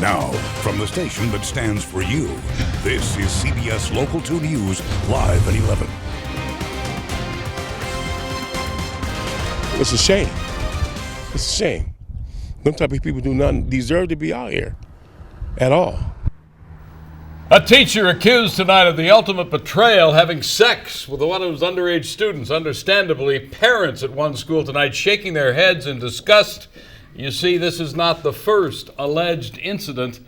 Now, from the station that stands for you, this is CBS Local 2 News, live at 11. It's a shame. It's a shame. Them type of people do not deserve to be out here at all. A teacher accused tonight of the ultimate betrayal, having sex with one of his underage students. Understandably, parents at one school tonight shaking their heads in disgust. You see, this is not the first alleged incident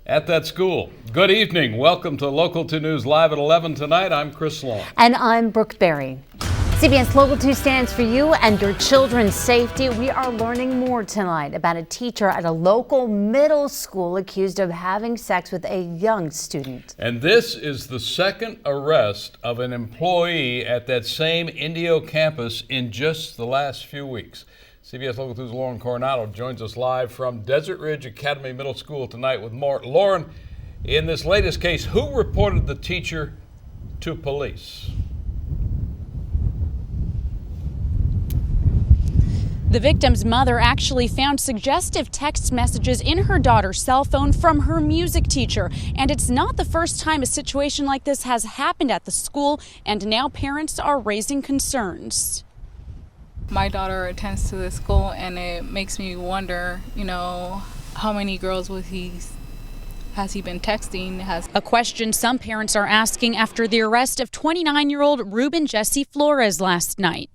at that school. Good evening. Welcome to Local 2 News Live at 11 tonight. I'm Chris Long. And I'm Brooke Berry. CBS Local 2 stands for you and your children's safety. We are learning more tonight about a teacher at a local middle school accused of having sex with a young student. And this is the second arrest of an employee at that same Indio campus in just the last few weeks. CBS Local 2's Lauren Coronado joins us live from Desert Ridge Academy Middle School tonight with more. Lauren, in this latest case, who reported the teacher to police? The victim's mother actually found suggestive text messages in her daughter's cell phone from her music teacher. And it's not the first time a situation like this has happened at the school, and now parents are raising concerns. My daughter attends to this school, and it makes me wonder, how many girls has he been texting? A question some parents are asking after the arrest of 29-year-old Ruben Jesse Flores last night.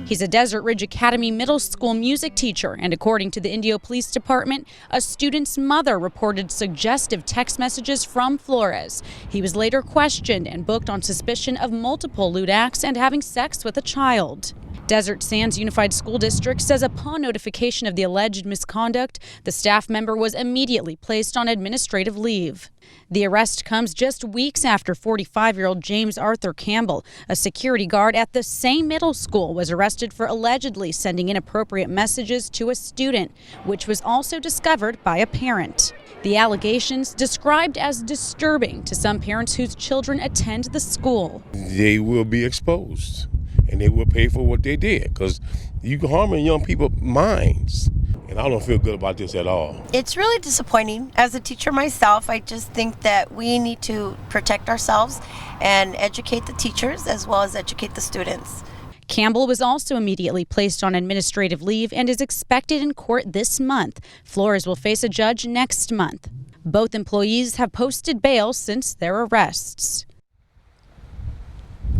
He's a Desert Ridge Academy Middle School music teacher, and according to the Indio Police Department, a student's mother reported suggestive text messages from Flores. He was later questioned and booked on suspicion of multiple lewd acts and having sex with a child. Desert Sands Unified School District says upon notification of the alleged misconduct, the staff member was immediately placed on administrative leave. The arrest comes just weeks after 45-year-old James Arthur Campbell, a security guard at the same middle school, was arrested for allegedly sending inappropriate messages to a student, which was also discovered by a parent. The allegations described as disturbing to some parents whose children attend the school. They will be exposed, and they will pay for what they did, because you can harm young people's minds. And I don't feel good about this at all. It's really disappointing. As a teacher myself, I just think that we need to protect ourselves and educate the teachers as well as educate the students. Campbell was also immediately placed on administrative leave and is expected in court this month. Flores will face a judge next month. Both employees have posted bail since their arrests.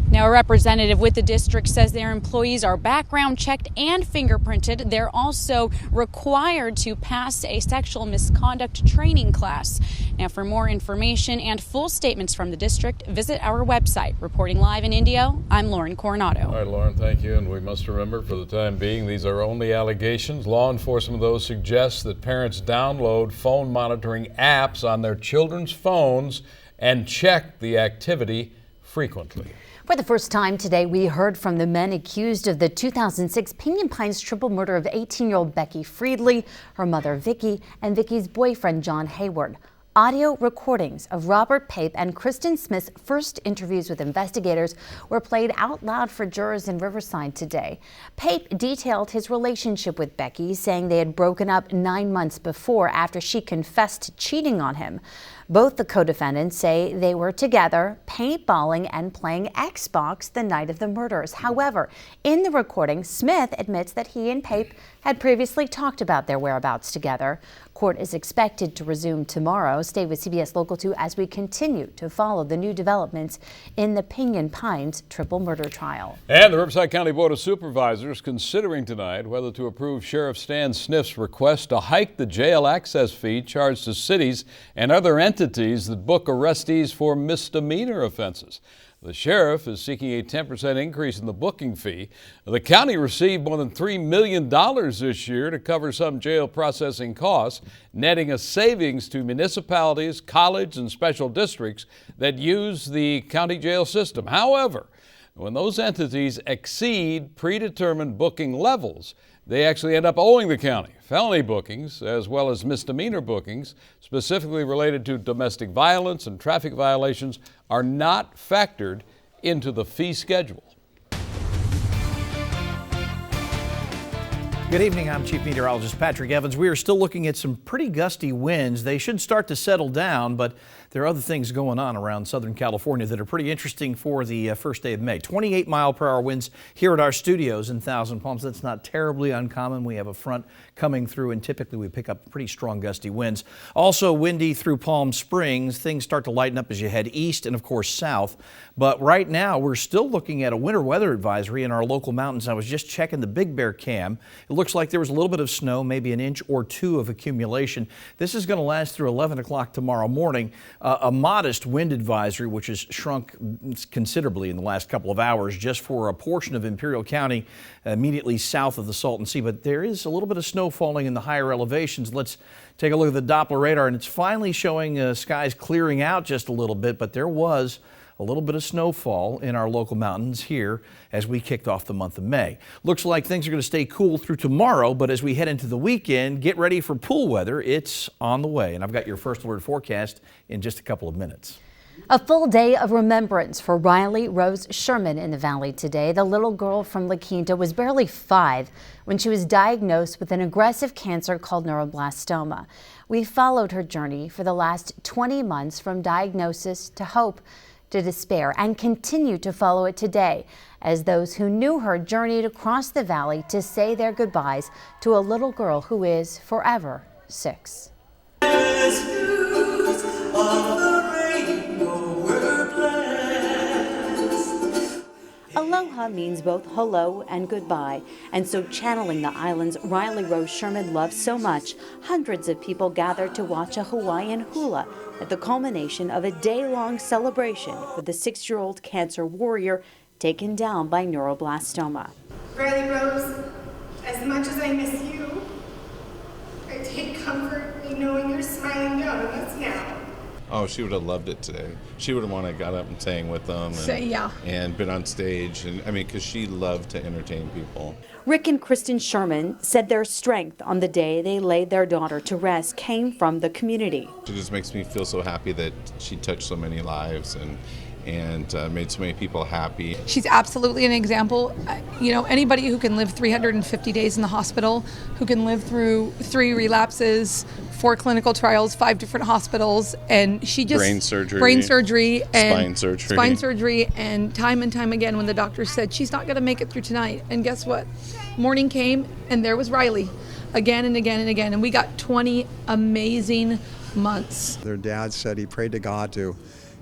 Now, a representative with the district says their employees are background checked and fingerprinted. They're also required to pass a sexual misconduct training class. Now, for more information and full statements from the district, visit our website. Reporting live in Indio, I'm Lauren Coronado. All right, Lauren, thank you. And we must remember, for the time being, these are only allegations. Law enforcement, though, suggests that parents download phone monitoring apps on their children's phones and check the activity frequently. For the first time today, we heard from the men accused of the 2006 Pinyon Pines triple murder of 18-year-old Becky Friedley, her mother Vicky, and Vicky's boyfriend John Hayward. Audio recordings of Robert Pape and Kristen Smith's first interviews with investigators were played out loud for jurors in Riverside today. Pape detailed his relationship with Becky, saying they had broken up 9 months before after she confessed to cheating on him. Both the co-defendants say they were together, paintballing and playing Xbox the night of the murders. However, in the recording, Smith admits that he and Pape had previously talked about their whereabouts together. Court is expected to resume tomorrow. Stay with CBS Local 2 as we continue to follow the new developments in the Pinyon Pines triple murder trial. And the Riverside County Board of Supervisors considering tonight whether to approve Sheriff Stan Sniff's request to hike the jail access fee charged to cities and other entities that book arrestees for misdemeanor offenses. The sheriff is seeking a 10% increase in the booking fee. The county received more than $3 million this year to cover some jail processing costs, netting a savings to municipalities, college, and special districts that use the county jail system. However, when those entities exceed predetermined booking levels, they actually end up owing the county. Felony bookings, as well as misdemeanor bookings, specifically related to domestic violence and traffic violations, are not factored into the fee schedule. Good evening, I'm Chief Meteorologist Patrick Evans. We are still looking at some pretty gusty winds. They should start to settle down, but there are other things going on around Southern California that are pretty interesting for the first day of May. 28-mile-per-hour winds here at our studios in Thousand Palms. That's not terribly uncommon. We have a front coming through, and typically we pick up pretty strong gusty winds. Also windy through Palm Springs. Things start to lighten up as you head east and, of course, south. But right now, we're still looking at a winter weather advisory in our local mountains. I was just checking the Big Bear cam. It looks like there was a little bit of snow, maybe an inch or two of accumulation. This is going to last through 11 o'clock tomorrow morning. A modest wind advisory, which has shrunk considerably in the last couple of hours, just for a portion of Imperial County immediately south of the Salton Sea. But there is a little bit of snow falling in the higher elevations. Let's take a look at the Doppler radar, and it's finally showing skies clearing out just a little bit, but there was a little bit of snowfall in our local mountains here as we kicked off the month of May. Looks like things are going to stay cool through tomorrow, but as we head into the weekend, get ready for pool weather. It's on the way, and I've got your first alert forecast in just a couple of minutes. A full day of remembrance for Riley Rose Sherman in the Valley today. The little girl from La Quinta was barely 5 when she was diagnosed with an aggressive cancer called neuroblastoma. We followed her journey for the last 20 months from diagnosis to hope to despair, and continue to follow it today as those who knew her journeyed across the valley to say their goodbyes to a little girl who is forever 6. Aloha means both hello and goodbye, and so channeling the islands Riley Rose Sherman loved so much, hundreds of people gathered to watch a Hawaiian hula at the culmination of a day-long celebration for the 6-year-old cancer warrior taken down by neuroblastoma. Riley Rose, as much as I miss you, I take comfort in knowing you're smiling down on us now. Oh, she would have loved it today. She would have wanted to got up and sang with them and been on stage. And I mean, because she loved to entertain people. Rick and Kristen Sherman said their strength on the day they laid their daughter to rest came from the community. It just makes me feel so happy that she touched so many lives and made so many people happy. She's absolutely an example. You know, anybody who can live 350 days in the hospital, who can live through 3 relapses, 4 clinical trials, 5 different hospitals, and she just brain surgery, and spine surgery, and time again when the doctor said she's not going to make it through tonight. And guess what? Morning came, and there was Riley, again and again and again, and we got 20 amazing months. Their dad said he prayed to God to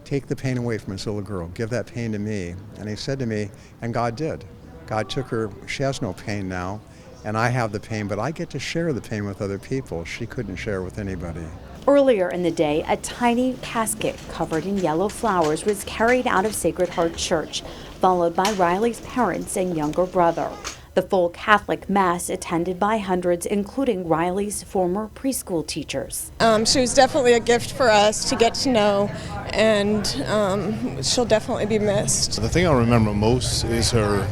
take the pain away from this little girl, give that pain to me. And he said to me, and God did. God took her, she has no pain now, and I have the pain, but I get to share the pain with other people. She couldn't share with anybody. Earlier in the day, a tiny casket covered in yellow flowers was carried out of Sacred Heart Church, followed by Riley's parents and younger brother. The full Catholic Mass attended by hundreds, including Riley's former preschool teachers. She was definitely a gift for us to get to know, and she'll definitely be missed. The thing I remember most is her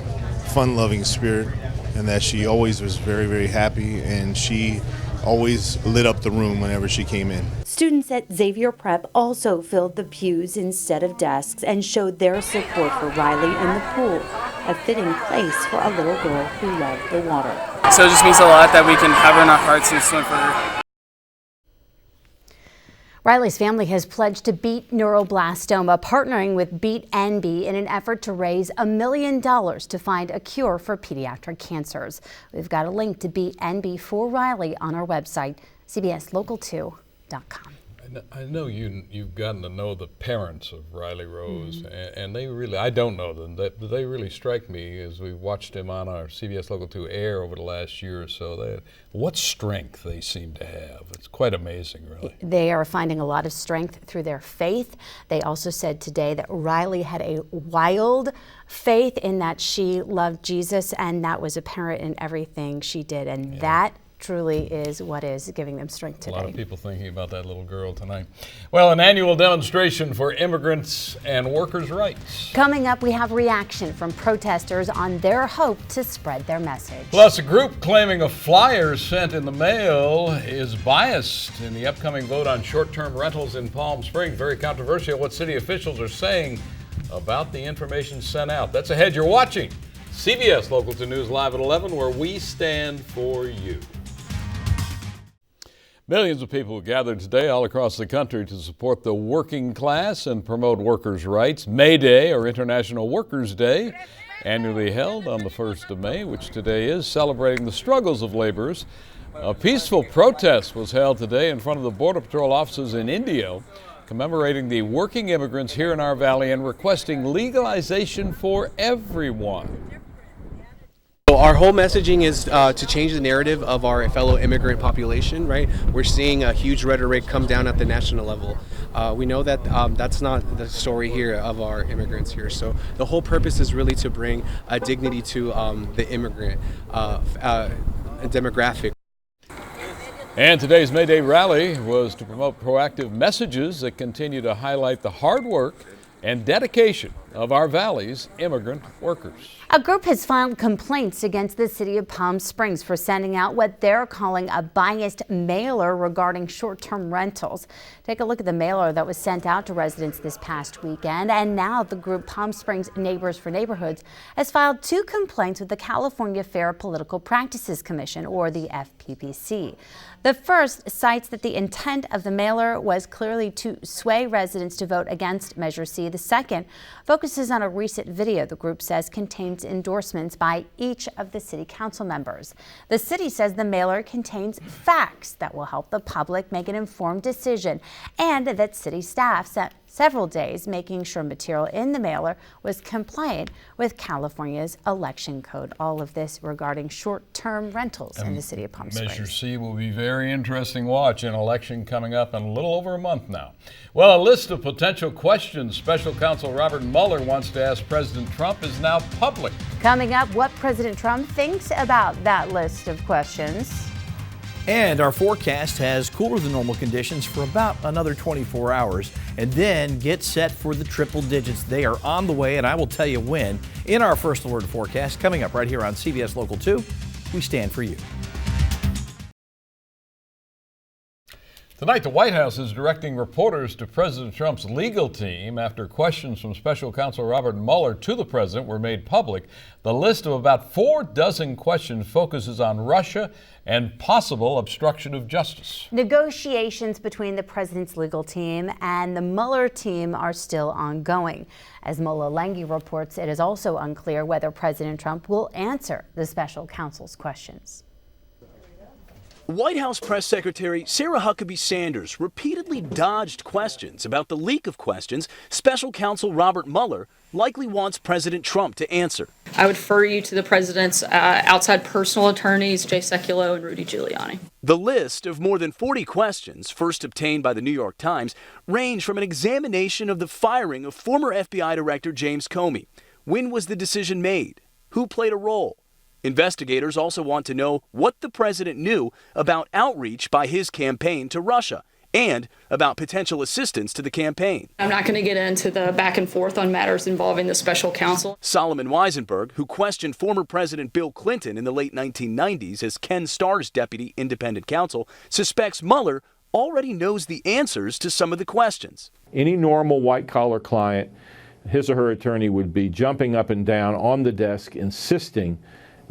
fun-loving spirit, and that she always was very, very happy, and she always lit up the room whenever she came in. Students at Xavier Prep also filled the pews instead of desks and showed their support for Riley in the pool, a fitting place for a little girl who loved the water. So it just means a lot that we can have her in our hearts and swim for her. Riley's family has pledged to beat neuroblastoma, partnering with Beat NB in an effort to raise $1 million to find a cure for pediatric cancers. We've got a link to Beat NB for Riley on our website, cbslocal2.com. I know you've gotten to know the parents of Riley Rose, and they really, I don't know them, they really strike me as we watched him on our CBS Local 2 air over the last year or so. What strength they seem to have. It's quite amazing, really. They are finding a lot of strength through their faith. They also said today that Riley had a wild faith in that she loved Jesus, and that was apparent in everything she did, and that truly is what is giving them strength today. A lot of people thinking about that little girl tonight. Well, an annual demonstration for immigrants and workers' rights. Coming up, we have reaction from protesters on their hope to spread their message. Plus, a group claiming a flyer sent in the mail is biased in the upcoming vote on short-term rentals in Palm Springs. Very controversial what city officials are saying about the information sent out. That's ahead. You're watching CBS Local 2 News live at 11, where we stand for you. Millions of people gathered today all across the country to support the working class and promote workers' rights. May Day, or International Workers' Day, annually held on the 1st of May, which today is celebrating the struggles of laborers. A peaceful protest was held today in front of the Border Patrol offices in Indio, commemorating the working immigrants here in our valley and requesting legalization for everyone. Our whole messaging is to change the narrative of our fellow immigrant population, right? We're seeing a huge rhetoric come down at the national level. We know that that's not the story here of our immigrants here. So the whole purpose is really to bring a dignity to the immigrant demographic. And today's May Day rally was to promote proactive messages that continue to highlight the hard work and dedication of our valley's immigrant workers. A group has filed complaints against the city of Palm Springs for sending out what they're calling a biased mailer regarding short-term rentals. Take a look at the mailer that was sent out to residents this past weekend, and now the group Palm Springs Neighbors for Neighborhoods has filed 2 complaints with the California Fair Political Practices Commission, or the FPPC. The first cites that the intent of the mailer was clearly to sway residents to vote against Measure C. The second focuses on a recent video the group says contains endorsements by each of the city council members. The city says the mailer contains facts that will help the public make an informed decision, and that city staff spent several days making sure material in the mailer was compliant with California's election code. All of this regarding short-term rentals in the city of Palm Springs. Measure C will be very interesting watch. An election coming up in a little over a month now. Well, a list of potential questions Special Counsel Robert Mueller wants to ask President Trump is now public. Coming up, what President Trump thinks about that list of questions. And our forecast has cooler than normal conditions for about another 24 hours, and then get set for the triple digits. They are on the way, and I will tell you when in our First Alert forecast coming up right here on CBS Local 2. We stand for you. Tonight, the White House is directing reporters to President Trump's legal team after questions from Special Counsel Robert Mueller to the president were made public. The list of about 4 dozen questions focuses on Russia and possible obstruction of justice. Negotiations between the president's legal team and the Mueller team are still ongoing. As Mola Lenghi reports, it is also unclear whether President Trump will answer the special counsel's questions. White House Press Secretary Sarah Huckabee Sanders repeatedly dodged questions about the leak of questions Special Counsel Robert Mueller likely wants President Trump to answer. I would refer you to the president's outside personal attorneys, Jay Sekulow and Rudy Giuliani. The list of more than 40 questions, first obtained by the New York Times, range from an examination of the firing of former FBI Director James Comey. When was the decision made? Who played a role? Investigators also want to know what the president knew about outreach by his campaign to Russia and about potential assistance to the campaign. I'm not going to get into the back and forth on matters involving the special counsel. Solomon Weisenberg, who questioned former President Bill Clinton in the late 1990s as Ken Starr's deputy independent counsel, suspects Mueller already knows the answers to some of the questions. Any normal white-collar client, his or her attorney would be jumping up and down on the desk insisting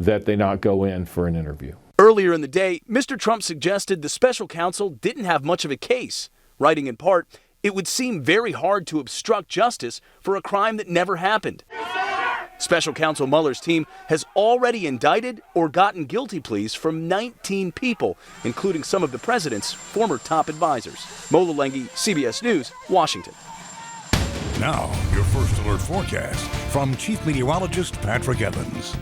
that they not go in for an interview. Earlier in the day, Mr. Trump suggested the special counsel didn't have much of a case, writing in part, "It would seem very hard to obstruct justice for a crime that never happened." Special Counsel Mueller's team has already indicted or gotten guilty pleas from 19 people, including some of the president's former top advisors. Mola Lenghi, CBS News, Washington. Now, your First Alert forecast from Chief Meteorologist Patrick Evans.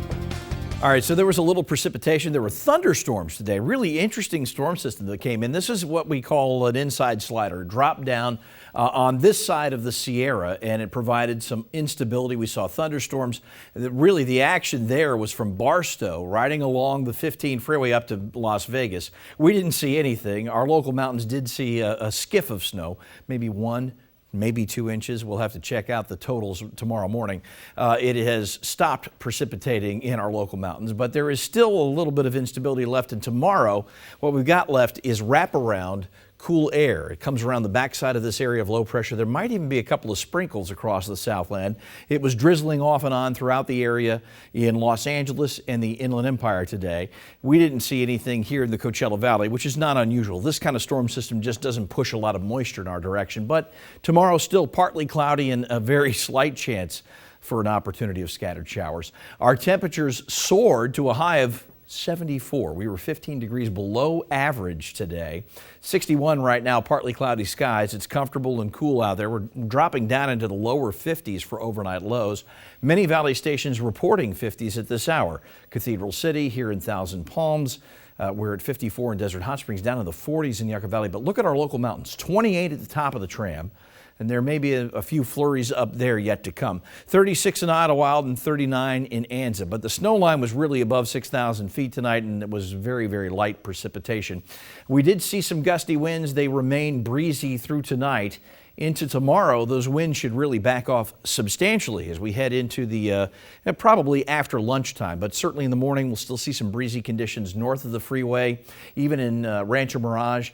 All right, so there was a little precipitation. There were thunderstorms today. Really interesting storm system that came in. This is what we call an inside slider. Dropped down on this side of the Sierra, and it provided some instability. We saw thunderstorms. Really, the action there was from Barstow, riding along the 15 freeway up to Las Vegas. We didn't see anything. Our local mountains did see a skiff of snow, maybe 1, maybe 2 inches. We'll have to check out the totals tomorrow morning. It has stopped precipitating in our local mountains, but there is still a little bit of instability left. And tomorrow, what we've got left is wraparound cool air. It comes around the backside of this area of low pressure. There might even be a couple of sprinkles across the Southland. It was drizzling off and on throughout the area in Los Angeles and the Inland Empire today. We didn't see anything here in the Coachella Valley, which is not unusual. This kind of storm system just doesn't push a lot of moisture in our direction. But tomorrow still partly cloudy and a very slight chance for an opportunity of scattered showers. Our temperatures soared to a high of 74. We were 15 degrees below average today. 61 right now, partly cloudy skies. It's comfortable and cool out there. We're dropping down into the lower 50s for overnight lows. Many valley stations reporting 50s at this hour. Cathedral City here in Thousand Palms. We're at 54 in Desert Hot Springs, down in the 40s in Yucca Valley. But look at our local mountains. 28 at the top of the tram. And there may be a few flurries up there yet to come. 36 in Idlewild and 39 in Anza. But the snow line was really above 6,000 feet tonight, and it was very, very light precipitation. We did see some gusty winds. They remain breezy through tonight. Into tomorrow, those winds should really back off substantially as we head into the probably after lunchtime. But certainly in the morning, we'll still see some breezy conditions north of the freeway, even in Rancho Mirage,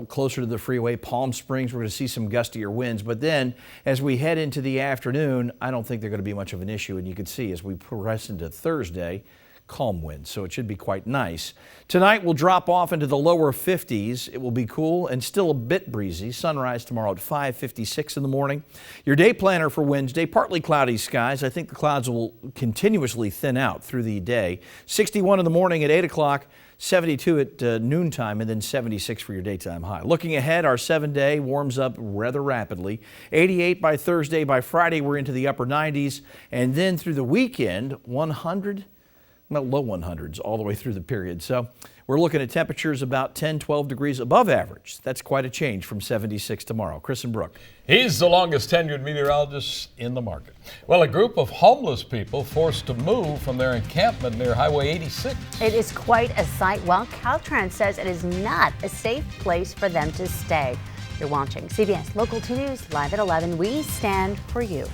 closer to the freeway. Palm Springs, we're going to see some gustier winds. But then as we head into the afternoon, I don't think they're going to be much of an issue. And you can see as we progress into Thursday, calm winds, so it should be quite nice. Tonight we'll drop off into the lower 50s. It will be cool and still a bit breezy. Sunrise tomorrow at 5:56 in the morning. Your day planner for Wednesday, partly cloudy skies. I think the clouds will continuously thin out through the day. 61 in the morning at 8 o'clock, 72 at noontime, and then 76 for your daytime high. Looking ahead, our 7-day warms up rather rapidly. 88 by Thursday. By Friday, we're into the upper 90s. And then through the weekend, 100. Low 100s all the way through the period. So we're looking at temperatures about 10, 12 degrees above average. That's quite a change from 76 tomorrow. Chris and Brooke. He's the longest tenured meteorologist in the market. Well, a group of homeless people forced to move from their encampment near Highway 86. It is quite a sight, while Caltrans says it is not a safe place for them to stay. You're watching CBS Local 2 News live at 11. We stand for you.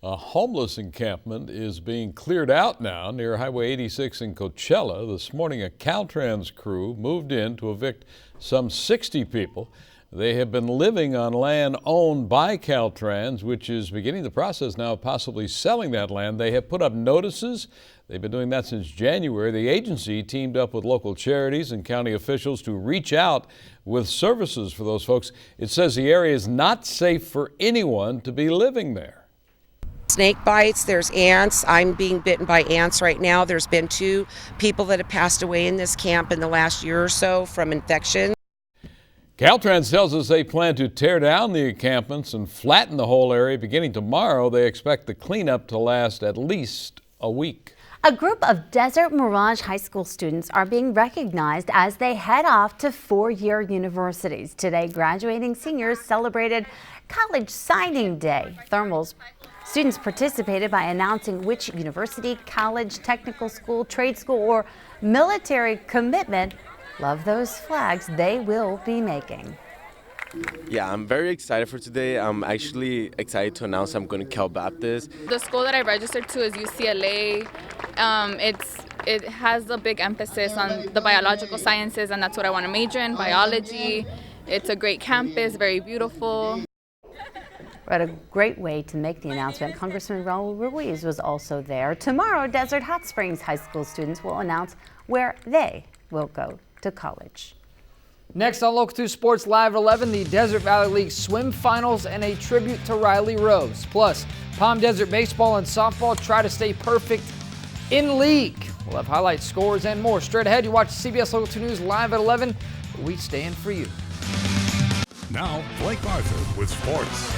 A homeless encampment is being cleared out now near Highway 86 in Coachella. This morning, a Caltrans crew moved in to evict some 60 people. They have been living on land owned by Caltrans, which is beginning the process now of possibly selling that land. They have put up notices. They've been doing that since January. The agency teamed up with local charities and county officials to reach out with services for those folks. It says the area is not safe for anyone to be living there. Snake bites, there's ants. I'm being bitten by ants right now. There's been 2 people that have passed away in this camp in the last year or so from infection. Caltrans tells us they plan to tear down the encampments and flatten the whole area. Beginning tomorrow, they expect the cleanup to last at least a week. A group of Desert Mirage High School students are being recognized as they head off to 4-year universities. Today, graduating seniors celebrated College Signing Day. Thermal's students participated by announcing which university, college, technical school, trade school, or military commitment, love those flags, they will be making. Yeah, I'm very excited for today. I'm actually excited to announce I'm going to Cal Baptist. The school that I registered to is UCLA. It has a big emphasis on the biological sciences, and that's what I want to major in, biology. It's a great campus, very beautiful. What a great way to make the announcement. Congressman Raul Ruiz was also there. Tomorrow, Desert Hot Springs High School students will announce where they will go to college. Next on Local 2 Sports Live at 11, the Desert Valley League swim finals and a tribute to Riley Rose. Plus, Palm Desert baseball and softball try to stay perfect in league. We'll have highlights, scores, and more. Straight ahead, you watch CBS Local 2 News live at 11. We stand for you. Now, Blake Arthur with sports.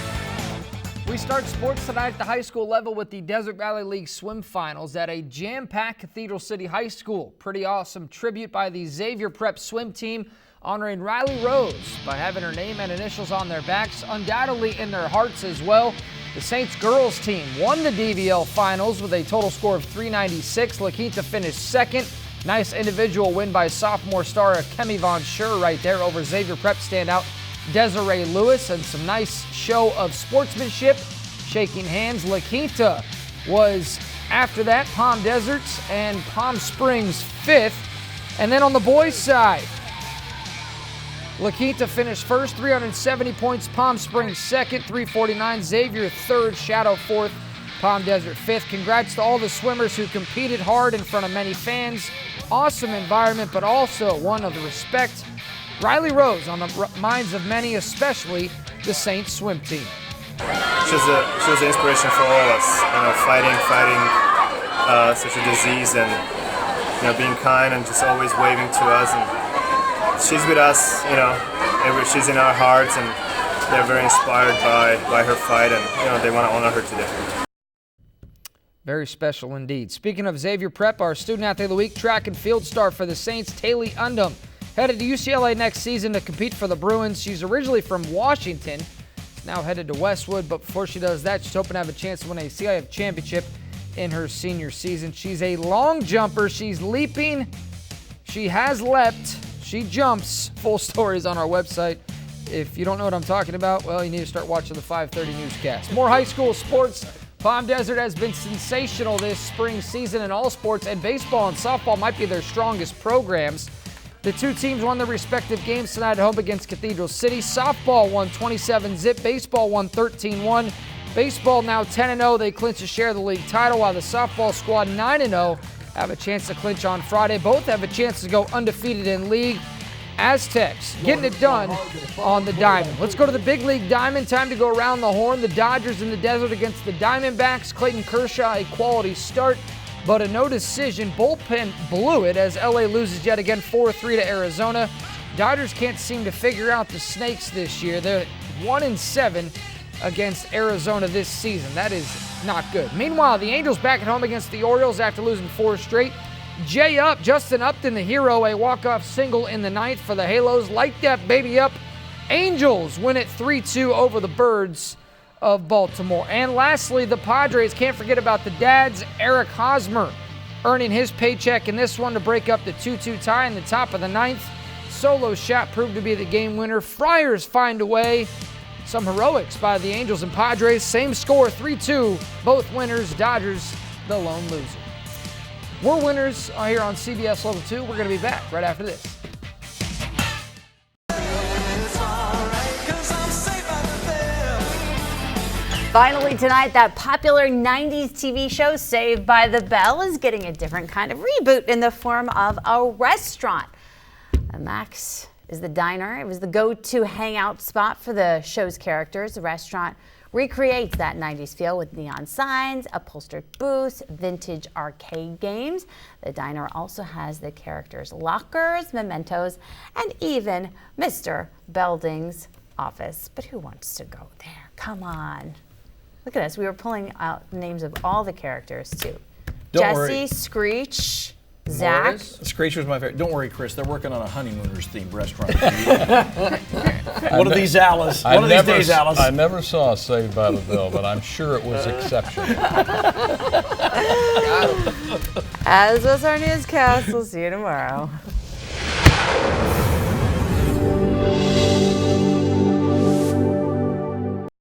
We start sports tonight at the high school level with the Desert Valley League swim finals at a jam-packed Cathedral City High School. Pretty awesome tribute by the Xavier Prep swim team honoring Riley Rose by having her name and initials on their backs, undoubtedly in their hearts as well. The Saints girls team won the DVL finals with a total score of 396. La Quinta finished second. Nice individual win by sophomore star Kemi Von Schur right there over Xavier Prep standout Desiree Lewis, and some nice show of sportsmanship, shaking hands. La Quinta was, after that, Palm Desert's and Palm Springs 5th. And then on the boys' side, La Quinta finished first, 370 points. Palm Springs second, 349. Xavier third. Shadow fourth. Palm Desert fifth. Congrats to all the swimmers who competed hard in front of many fans. Awesome environment, but also one of the respect. Riley Rose on the minds of many, especially the Saints swim team. She was an inspiration for all of us, fighting such a disease, and being kind and just always waving to us. And she's with us, she's in our hearts, and they're very inspired by her fight, and they want to honor her today. Very special indeed. Speaking of Xavier Prep, our Student Athlete of the Week track and field star for the Saints, Taylor Undum, headed to UCLA next season to compete for the Bruins. She's originally from Washington, now headed to Westwood, but before she does that, she's hoping to have a chance to win a CIF championship in her senior season. She's a long jumper. She's leaping. She has leapt. She jumps. Full stories on our website. If you don't know what I'm talking about, well, you need to start watching the 5:30 newscast. More high school sports. Palm Desert has been sensational this spring season in all sports, and baseball and softball might be their strongest programs. The two teams won their respective games tonight at home against Cathedral City. Softball won 27-zip. Baseball won 13-1. Baseball now 10-0. They clinch a share of the league title, while the softball squad 9-0 have a chance to clinch on Friday. Both have a chance to go undefeated in league. Aztecs getting it done on the diamond. Let's go to the big league diamond. Time to go around the horn. The Dodgers in the desert against the Diamondbacks. Clayton Kershaw, a quality start, but a no decision. Bullpen blew it as LA loses yet again 4-3 to Arizona. Dodgers can't seem to figure out the Snakes this year. They're 1-7 against Arizona this season. That is not good. Meanwhile, the Angels back at home against the Orioles after losing 4 straight. Jay up, Justin Upton, the hero, a walk-off single in the ninth for the Halos. Light that baby up. Angels win it 3-2 over the Birds of Baltimore. And lastly, the Padres, can't forget about the dads. Eric Hosmer earning his paycheck in this one to break up the 2-2 tie in the top of the ninth. Solo shot proved to be the game winner. Friars find a way. Some heroics by the Angels and Padres. Same score, 3-2. Both winners. Dodgers, the lone loser. We're winners here on CBS Local 2. We're going to be back right after this. Finally tonight, that popular 90s TV show Saved by the Bell is getting a different kind of reboot in the form of a restaurant. Max is the diner. It was the go-to hangout spot for the show's characters. The restaurant recreates that 90s feel with neon signs, upholstered booths, vintage arcade games. The diner also has the characters' lockers, mementos, and even Mr. Belding's office. But who wants to go there? Come on. Look at us. We were pulling out names of all the characters, too. Jesse, Screech, Zach. Screech was my favorite. Don't worry, Chris. They're working on a honeymooners themed restaurant. One of these Alice. One of these days, Alice. I never saw Saved by the Bell, but I'm sure it was exceptional. As was our newscast. We'll see you tomorrow.